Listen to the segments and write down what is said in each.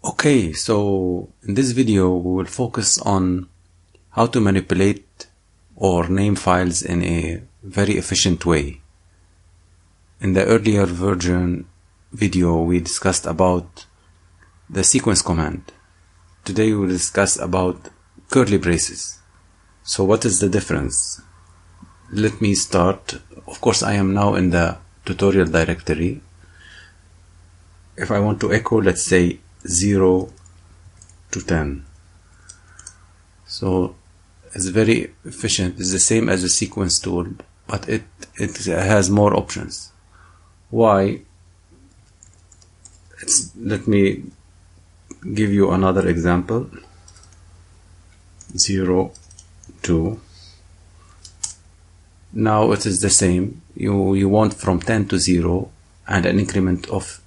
Okay, so in this video we will focus on how to manipulate or name files in a very efficient way. In the earlier version video we discussed about the sequence command. Today we will discuss about curly braces. So what is the difference? Let me start. Of course I am now in the tutorial directory. If I want to echo, let's say 0 to 10. So it's very efficient. It's the same as a sequence tool, but it has more options. Why? Let me give you another example. 0 to. Now it is the same. You want from 10 to 0 and an increment of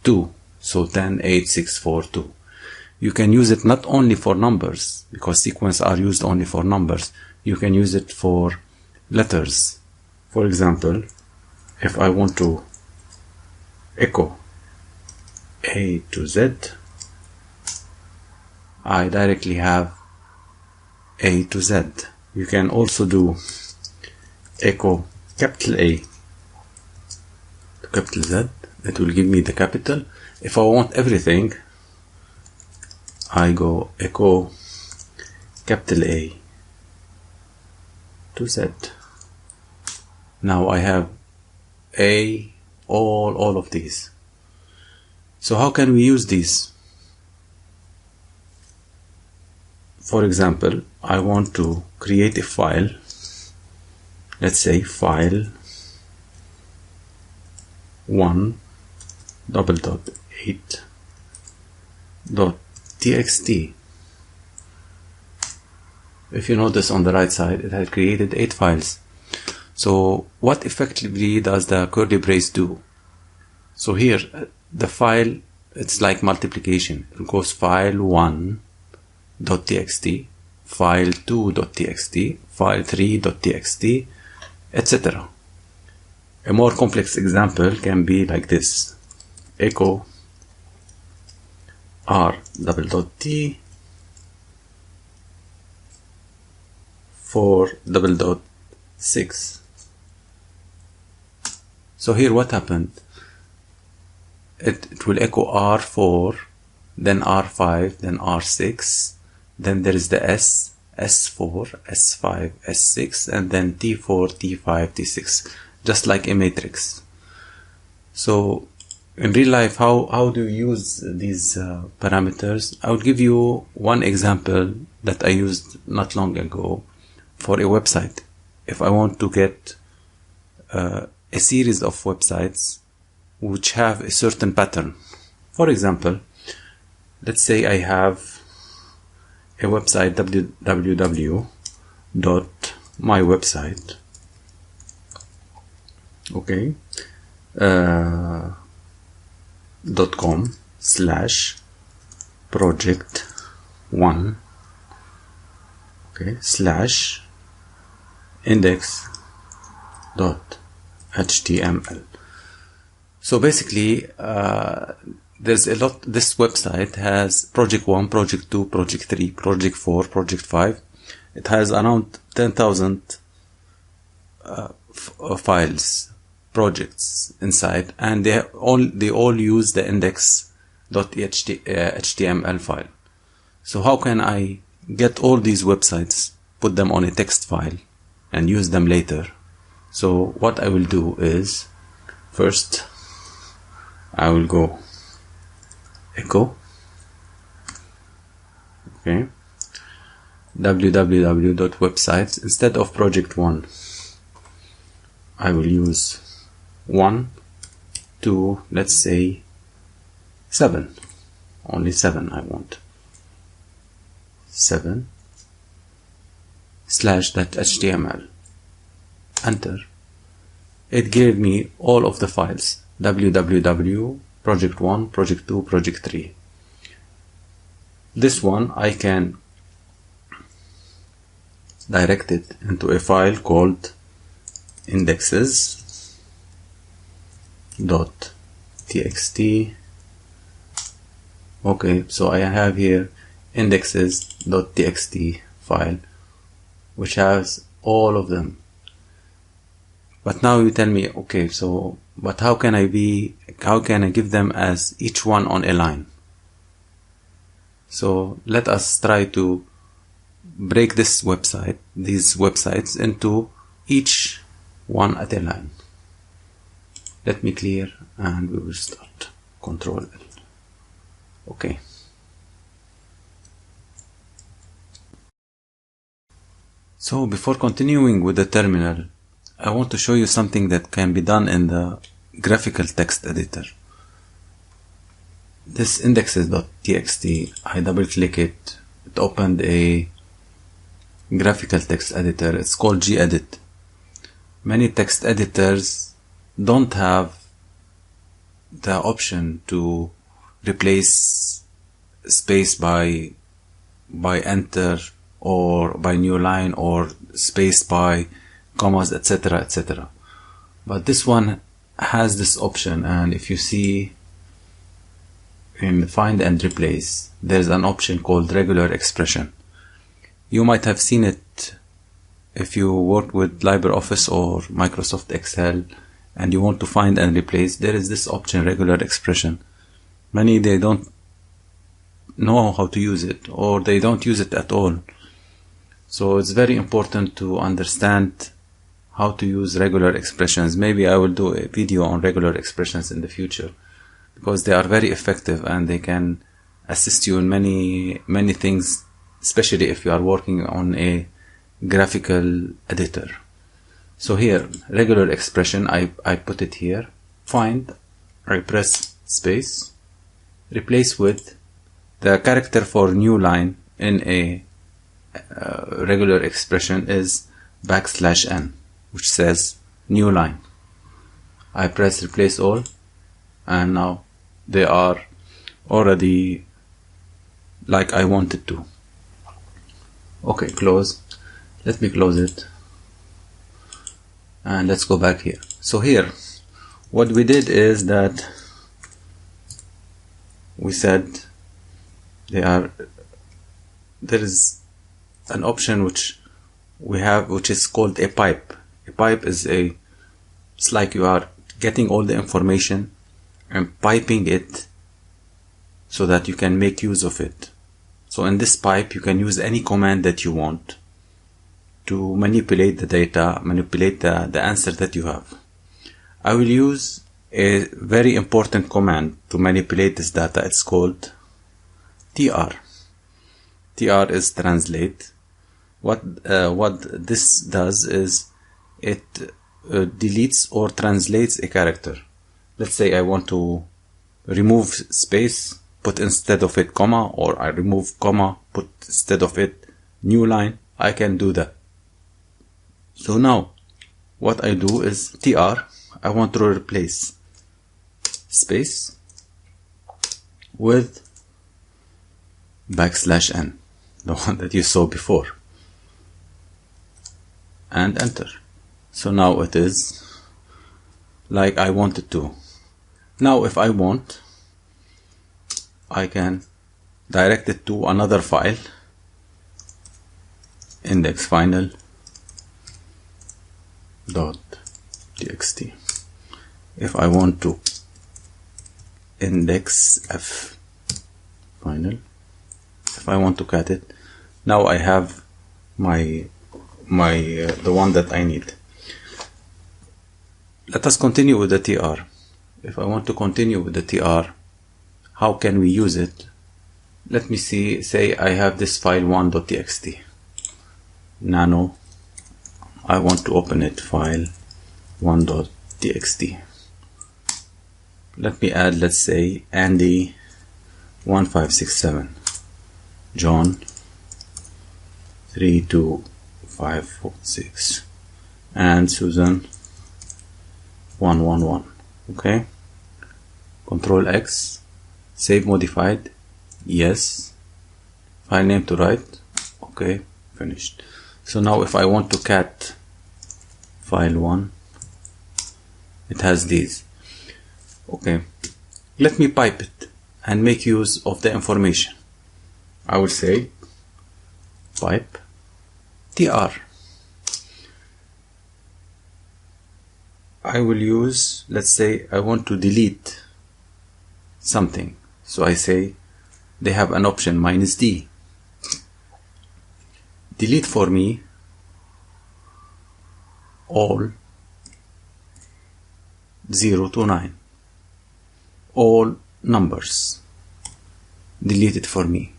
2. So 10, 8, 6, 4, 2. You can use it not only for numbers, because sequences are used only for numbers. You can use it for letters. For example, if I want to echo A to Z, I directly have A to Z. You can also do echo capital A to capital Z. It will give me the capital. If I want everything, I go echo capital A to Z. Now I have A, all of these. So how can we use these? For example, I want to create a file. Let's say file 1.8.txt. If you notice on the right side, it has created 8 files. So what effectively does the curly brace do? So here the file, it's like multiplication. It goes file 1.txt, file 2.txt, file 3.txt, etc. A more complex example can be like this: echo r.t 4.6. So here what happened? It will echo r4, then r5, then r6, then there is the s4, s5, s6, and then t4, t5, t6, just like a matrix. So in real life, how do you use these parameters? I will give you one example that I used not long ago for a website. If I want to get a series of websites which have a certain pattern. For example, let's say I have a website www.mywebsite. Okay. .com/project1, okay, /index.html. So basically there's a lot. This website has project 1, project 2, project 3, project 4, project 5. It has around 10,000 files, projects inside, and they all use the index.html file. So how can I get all these websites, put them on a text file, and use them later? So what I will do is, first I will go echo, okay, www.websites. Instead of project 1, I will use 1, 2, let's say 7. Only 7 I want. 7/.html. Enter. It gave me all of the files. www, project 1, project 2, project 3. This one I can direct it into a file called indexes.txt Okay, so I have here indexes.txt file which has all of them. But now you tell me, okay, so but how can I give them as each one on a line? So let us try to break these websites into each one at a line. Let me clear and we will start. Control L. Okay. So before continuing with the terminal, I want to show you something that can be done in the graphical text editor. This indexes.txt, I double click it, it opened a graphical text editor. It's called gedit. Many text editors don't have the option to replace space by enter or by new line or space by commas, etc., etc. But this one has this option, and if you see in find and replace, there's an option called regular expression. You might have seen it if you work with LibreOffice or Microsoft Excel and you want to find and replace. There is this option, regular expression. Many, they don't know how to use it, or they don't use it at all. So it's very important to understand how to use regular expressions. Maybe I will do a video on regular expressions in the future, because they are very effective and they can assist you in many things, especially if you are working on a graphical editor. So here, regular expression, I put it here. Find, I press space, replace with the character for new line in a regular expression is \n, which says new line. I press replace all, and now they are already like I wanted to. Okay, close. Let me close it. And let's go back here. So here, what we did is that we said there is an option which we have, which is called a pipe. A pipe is it's like you are getting all the information and piping it so that you can make use of it. So in this pipe, you can use any command that you want to manipulate the data, manipulate the answer that you have. I will use a very important command to manipulate this data. It's called tr. tr is translate. What this does is it deletes or translates a character. Let's say I want to remove space, put instead of it comma, or I remove comma, put instead of it new line. I can do that. So now what I do is tr, I want to replace space with \n, the one that you saw before, and enter. So now it is like I wanted to. Now if I want, I can direct it to another file, index final.txt. If I want to index f final, if I want to cut it, now I have the one that I need. Let us continue with the tr. If I want to continue with the tr, how can we use it? Let me see, say I have this file 1.txt, nano, I want to open it, file 1.txt. Let me add, let's say, Andy 1567, John 32546, and Susan 111. Okay, Control X, save modified, yes, file name to write, okay, finished. So now if I want to cat file 1, it has these. Okay, let me pipe it and make use of the information. I will say pipe tr. I will use, let's say I want to delete something, so I say they have an option -d. Delete for me all 0 to 9, all numbers. Delete it for me.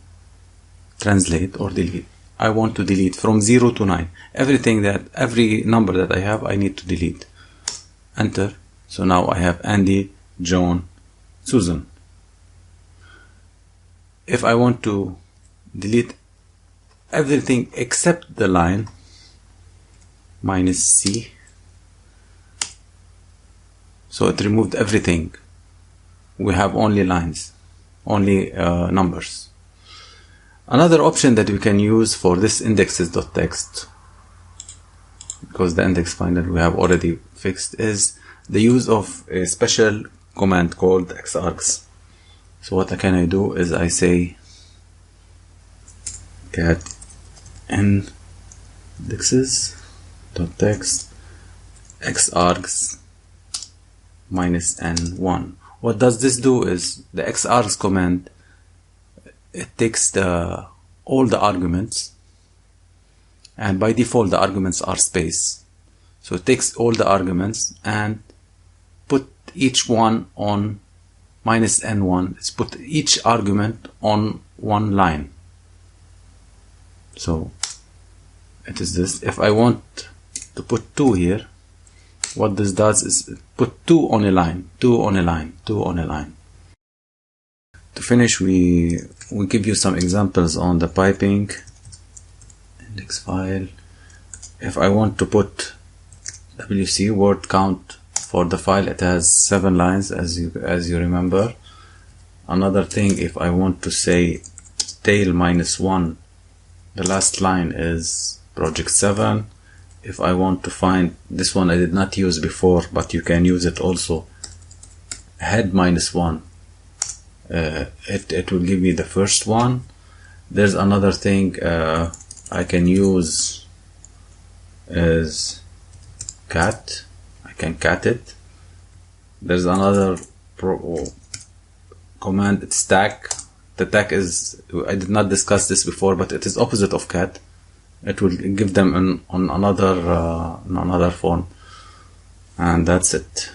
Translate or delete. I want to delete from 0 to 9. Every number that I have, I need to delete. Enter. So now I have Andy, John, Susan. If I want to delete everything except the line, -c. So it removed everything. We have only lines, only numbers. Another option that we can use for this indexes.txt, because the index finder we have already fixed, is the use of a special command called xargs. So what can I do is I say cat indexes.txt xargs -n1. What does this do is the xargs command, it takes all the arguments, and by default the arguments are space. So it takes all the arguments and put each one on -n1. It's put each argument on one line. So it is this. If I want to put 2 here, what this does is put 2 on a line, 2 on a line, 2 on a line. To finish, we give you some examples on the piping index file. If I want to put WC word count for the file, it has 7 lines, as you remember. Another thing, if I want to say tail -1, the last line is project 7. If I want to find this one, I did not use before, but you can use it also, head -1, it will give me the first one. There's another thing I can use is cat. I can cat it. There's another command, it's stack. The tag is, I did not discuss this before, but it is opposite of cat. It will give them on another form, and that's it.